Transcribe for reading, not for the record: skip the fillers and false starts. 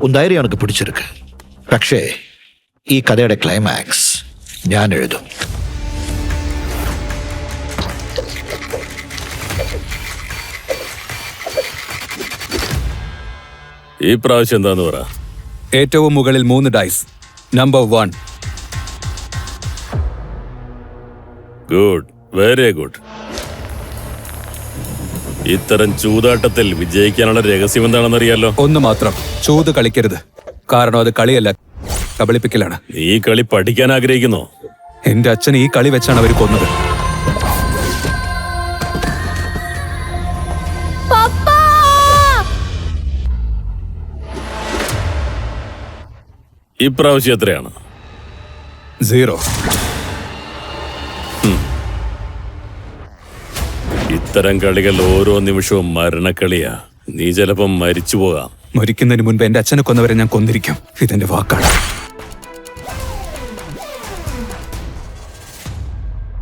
உன் தைரியம் எனக்கு பிடிச்சிருக்கு. പക്ഷേ ഈ കഥയുടെ ക്ലൈമാക്സ് ഞാൻ എഴുതും. ഈ പ്രാവശ്യം എന്താന്ന് പറ. ഏറ്റവും മുകളിൽ 3 dice. Number 1. Good, very good. ഇത്തരം ചൂതാട്ടത്തിൽ വിജയിക്കാനുള്ള രഹസ്യം എന്താണെന്നറിയാലോ? ഒന്ന് മാത്രം, ചൂത് കളിക്കരുത്. കാരണം അത് കളിയല്ല, കബളിപ്പിക്കലാണ്. നീ ഈ കളി പഠിക്കാൻ ആഗ്രഹിക്കുന്നോ? എന്റെ അച്ഛൻ ഈ കളി വെച്ചാണ് അവർ കൊന്നത്. ഇപ്രാവശ്യം എത്രയാണ്? 0. ഇത്തരം കളികൾ ഓരോ നിമിഷവും മരണക്കളിയാ. നീ ചിലപ്പം മരിച്ചു പോകാം. മരിക്കുന്നതിന് മുൻപ് എന്റെ അച്ഛനെ കൊന്നവരെ ഞാൻ കൊന്നിരിക്കും. ഇതെന്റെ വാക്കാണ്.